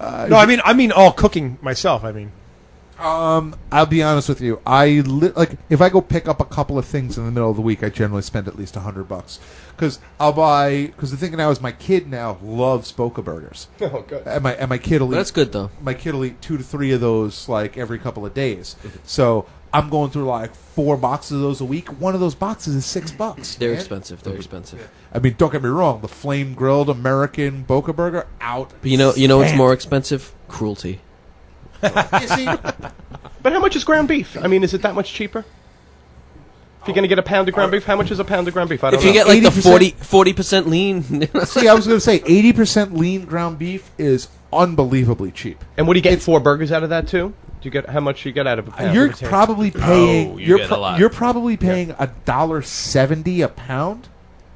No, I mean all cooking myself. I mean, I'll be honest with you. Like if I go pick up a couple of things in the middle of the week, I generally spend at least $100 because the thing now is my kid now loves Boca burgers. Oh, good. And my kid will That's good though. My kid will eat 2 to 3 of those like every couple of days. So I'm going through like 4 boxes of those a week. One of those boxes is $6. They're man. expensive. They're expensive. I mean, don't get me wrong. The flame grilled American Boca burger out. But you know what's more expensive? Cruelty. You see, But how much is ground beef? I mean, is it that much cheaper? If you're going to get a pound of ground beef, how much is a pound of ground beef? I don't If you know. get like the 80% 40% lean, see, I was going to say 80% lean ground beef is unbelievably cheap. And what do you get? 4 burgers out of that too? Do you get how much you get out of a pound? You're probably paying. Oh, you get a lot. You're probably paying $1.70 a pound,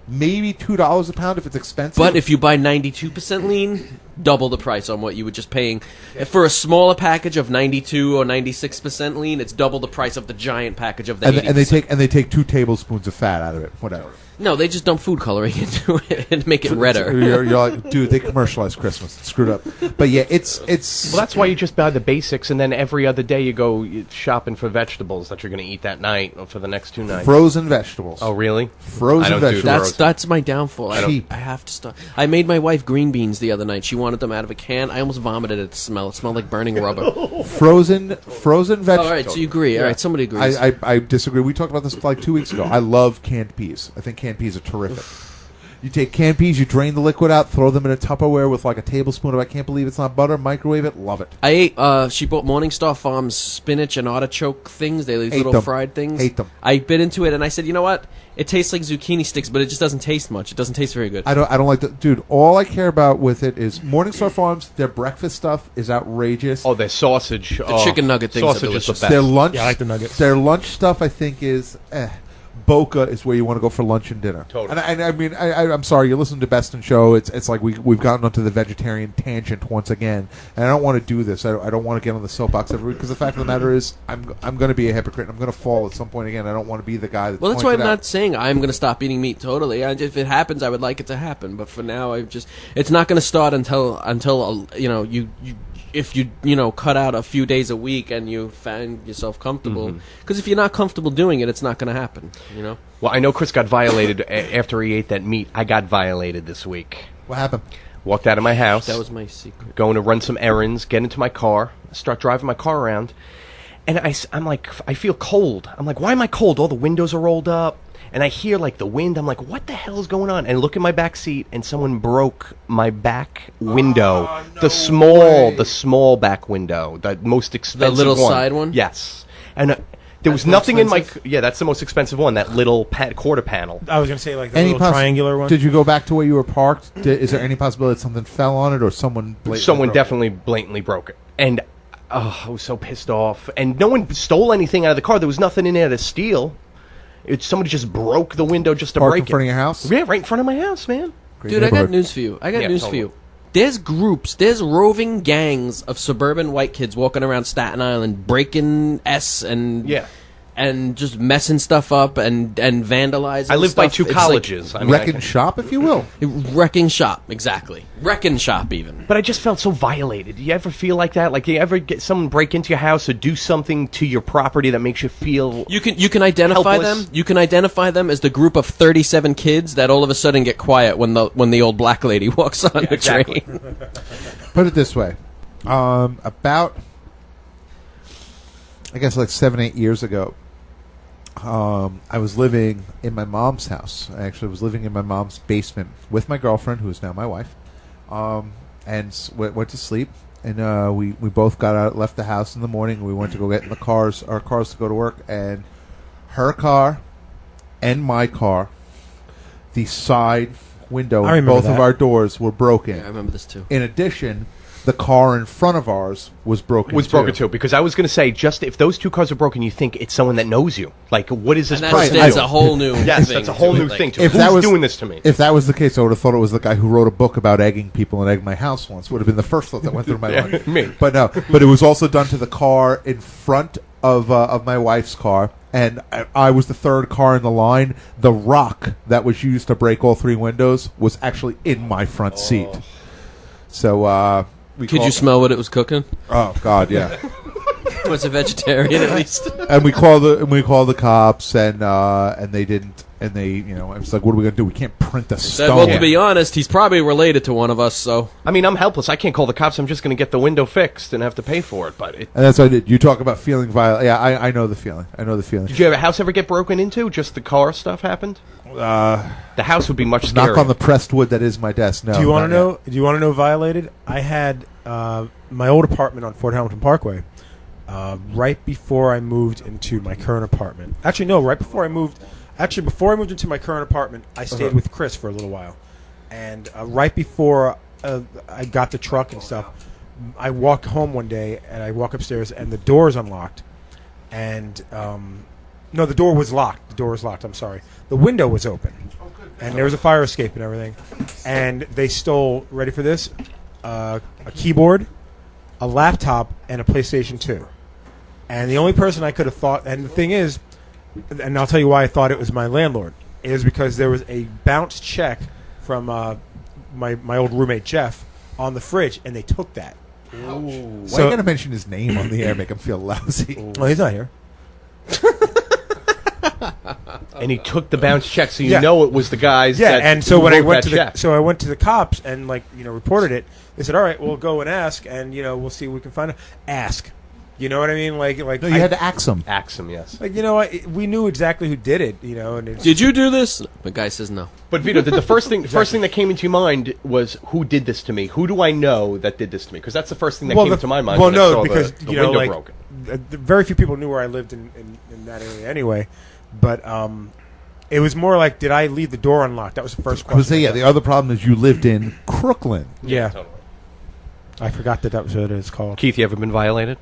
maybe $2 a pound if it's expensive. but if you buy 92% lean, double the price on what you were just paying. If for a smaller package of 92 or 96% lean, it's double the price of the giant package of the 80%. and they take 2 tablespoons of fat out of it, whatever. No, they just dump food coloring into it and make it redder. You're like, dude, they commercialized Christmas. It's screwed up. But yeah, it's. Well, that's why you just buy the basics, and then every other day you go shopping for vegetables that you're going to eat that night or for the next 2 nights. Frozen vegetables. Oh, really? Frozen I don't do vegetables. That's my downfall. Cheap. I have to start. I made my wife green beans the other night. She wanted them out of a can. I almost vomited at the smell. It smelled like burning rubber. Frozen vegetables. All right, so you agree. All right, somebody agrees. I disagree. We talked about this like 2 weeks ago. I love canned peas. I think canned peas are terrific. You take canned peas, you drain the liquid out, throw them in a Tupperware with like a tablespoon of I can't believe it's not butter, microwave it, love it. I ate, she bought Morningstar Farms spinach and artichoke things. They're these Hate little them. fried things. Hate them. I bit into it and I said, you know what? It tastes like zucchini sticks, but it just doesn't taste much. It doesn't taste very good. I don't like the dude. All I care about with it is Morningstar Farms. Their breakfast stuff is outrageous. Oh, their sausage. The chicken nugget things are Sausage is the delicious. best. Their lunch, Yeah, I like the nuggets. Their lunch stuff, I think, is. Boca is where you want to go for lunch and dinner. Totally. And I mean, I'm sorry, you listen to Best in Show. It's like we've gotten onto the vegetarian tangent once again, and I don't want to do this. I don't want to get on the soapbox every week because the fact of the matter is, I'm going to be a hypocrite. And I'm going to fall at some point again. I don't want to be the guy that. Well, that's why I'm points it not out. saying I'm going to stop eating meat totally. If it happens, I would like it to happen. But for now, it's not going to start until if you cut out a few days a week and you find yourself comfortable. Because if you're not comfortable doing it, it's not going to happen. Well, I know Chris got violated after he ate that meat. I got violated this week. What happened? Walked out of my house. That was my secret. Going to run some errands, get into my car, start driving my car around, and I'm like, I feel cold. I'm like, why am I cold? All the windows are rolled up, and I hear like the wind. I'm like, what the hell is going on? And look in my back seat, and someone broke my back window. The small back window, the most expensive little one. side one? Yes, and there was nothing in my. Yeah, that's the most expensive one. That little quarter panel. I was going to say like the little triangular one. Did you go back to where you were parked? Is there any possibility that something fell on it or someone Definitely blatantly broke it, and I was so pissed off. And no one stole anything out of the car. There was nothing in there to steal. Somebody just broke the window just to parked break in front of your house? Yeah, right in front of my house, man. Great Dude, I got neighborhood. news for you. Totally. There's roving gangs of suburban white kids walking around Staten Island breaking and just messing stuff up and vandalizing. I live by stuff. 2 It's colleges. like I mean, Wrecking shop, if you will. wrecking shop, exactly. Wrecking shop, even. but I just felt so violated. Do you ever feel like that? Like, you ever get someone break into your house or do something to your property that makes you feel You can identify helpless? them. You can identify them as the group of 37 kids that all of a sudden get quiet when the old black lady walks on the exactly. train. Put it this way. About, I guess, like 7-8 years ago, I was living in my mom's house. I actually was living in my mom's basement with my girlfriend, who is now my wife, and went to sleep. And we both got out, left the house in the morning. We went to go get in our cars to go to work. And her car and my car, the side window I in remember both of that. our doors were broken. Yeah, I remember this too. In addition, the car in front of ours was broken too. Because I was going to say, just if those 2 cars are broken, you think it's someone that knows you. Like, what is this And person that's doing? a whole new Yes, thing. that's a whole to new it, like- thing. If Who's doing this to me? If that was the case, I would have thought it was the guy who wrote a book about egging people and egged my house once. Would have been the first thought that went through my mind. me. But no. But it was also done to the car in front of my wife's car, and I was the 3rd car in the line. The rock that was used to break all 3 windows was actually in my front seat. So Could you smell what it was cooking? Oh God, yeah. Was a vegetarian at least? And we call the cops, and they didn't, and they, you know, it's like, what are we gonna do? We can't print the stone. Well, to be honest, he's probably related to one of us. So I mean, I'm helpless. I can't call the cops. I'm just going to get the window fixed and have to pay for it. And that's what I did. You talk about feeling violent. Yeah, I know the feeling. Did your house ever get broken into? Just the car stuff happened? The house would be much scarier. Knock on the pressed wood that is my desk. No. Do you want to know? Do you want to know violated? I had my old apartment on Fort Hamilton Parkway. Right before I moved into my current apartment. Actually, no. Right before I moved. Actually, before I moved into my current apartment, I stayed with Chris for a little while. And right before I got the truck and stuff, I walked home one day, and I walk upstairs, and the door is unlocked. And no, the door was locked. The door was locked. I'm sorry. The window was open, and there was a fire escape and everything. And they stole. Ready for this? A keyboard, a laptop, and a PlayStation 2. And the only person I could have thought, and the thing is, and I'll tell you why I thought it was my landlord, is because there was a bounced check from my old roommate Jeff on the fridge, and they took that. Why are you going to mention his name on the air, make him feel lousy? Well, he's not here. And he took the bounce check, so you know it was the guys. Yeah, that and so when I went to check. I went to the cops and reported it. They said, "All right, we'll go and ask, and we'll see what we can find out." Ask, you know what I mean? Like no, you had to axe them. Axe them, yes. Like we knew exactly who did it, And it's, did you do this? The guy says no. But Vito, the first thing that came into your mind was, who did this to me? Who do I know that did this to me? Because that's the first thing that came into my mind. Well, when I saw because the window broken. Very few people knew where I lived in that area anyway. But it was more like, did I leave the door unlocked? That was the first question. The other problem is you lived in Crooklyn. Yeah. Totally. I forgot that was what it's called. Keith, you ever been violated?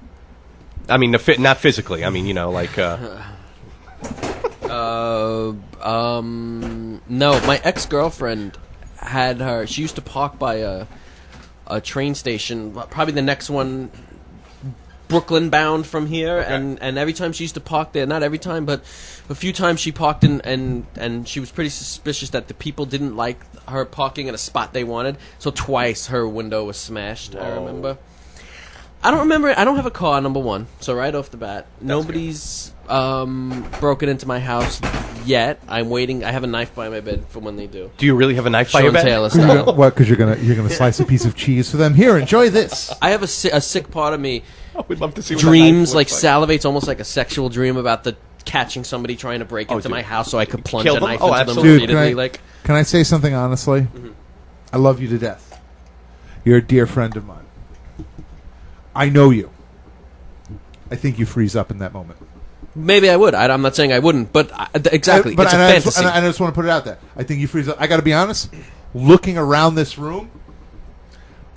I mean, not physically. I mean, like. No, my ex-girlfriend had her. She used to park by a train station, probably the next one, Brooklyn bound from here, okay. and every time she used to park there, not every time, but a few times she parked in, and she was pretty suspicious that the people didn't like her parking in a spot they wanted, so twice her window was smashed. Whoa. I remember. I don't remember. I don't have a car, number one, so right off the bat, nobody's broken into my house yet. I'm waiting. I have a knife by my bed for when they do. Do you really have a knife by your bed? Taylor style. What? Because you're gonna slice a piece of cheese for them. Here, enjoy this. I have a sick part of me. I would love to see what dreams like salivates, almost like a sexual dream about catching somebody trying to break into my house, so I could plunge a knife into them repeatedly. Can I say something honestly? Mm-hmm. I love you to death. You're a dear friend of mine. I know you. I think you freeze up in that moment. Maybe I would. I'm not saying I wouldn't, but exactly. It's a fantasy. I just want to put it out there. I think you freeze up. I got to be honest. Looking around this room,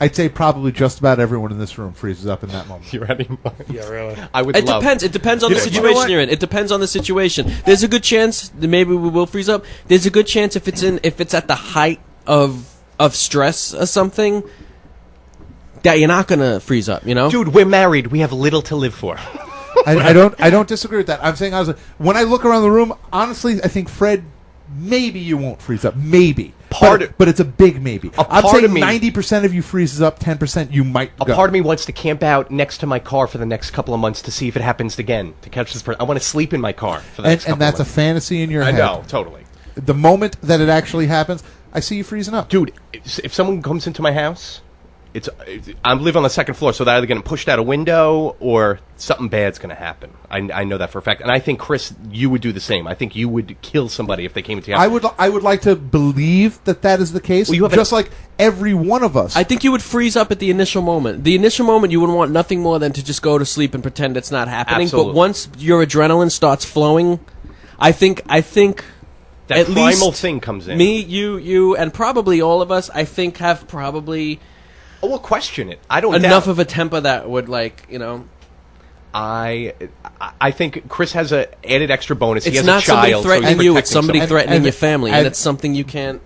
I'd say probably just about everyone in this room freezes up in that moment. You're out of your mind. Yeah, really. It depends. It depends on the situation you're in. It depends on the situation. There's a good chance that maybe we will freeze up. There's a good chance if it's at the height of stress or something, that you're not gonna freeze up. Dude, we're married. We have little to live for. I don't disagree with that. I'm saying when I look around the room, honestly, I think Fred, maybe you won't freeze up. Maybe. But it's a big maybe. I'm saying 90% of you freezes up, 10% you might go. A part of me wants to camp out next to my car for the next couple of months to see if it happens again, to catch this person. I want to sleep in my car for the next couple of months. And that's a fantasy in your head. I know, totally. The moment that it actually happens, I see you freezing up. Dude, if someone comes into my house, I live on the second floor, so they're either getting pushed out a window or something bad's going to happen. I know that for a fact. And I think, Chris, you would do the same. I think you would kill somebody if they came into your house. I would like to believe that is the case, just like every one of us. I think you would freeze up at the initial moment. The initial moment, you would want nothing more than to just go to sleep and pretend it's not happening. Absolutely. But once your adrenaline starts flowing, I think that at primal least thing comes in. Me, you, and probably all of us, I think, have probably... Oh, we'll question it. I don't enough doubt. of a temper that would I think Chris has an added extra bonus. It's he has not a child, somebody threatening you. It's somebody threatening your family, and it's something you can't.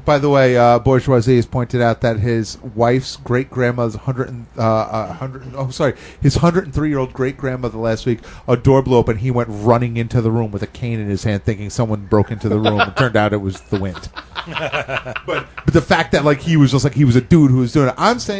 By the way, Bourgeoisie has pointed out that his wife's great grandmother's his 103-year-old great grandmother last week, a door blew open. He went running into the room with a cane in his hand, thinking someone broke into the room. It turned out it was the wind. But the fact that he was a dude who was doing it, I'm saying.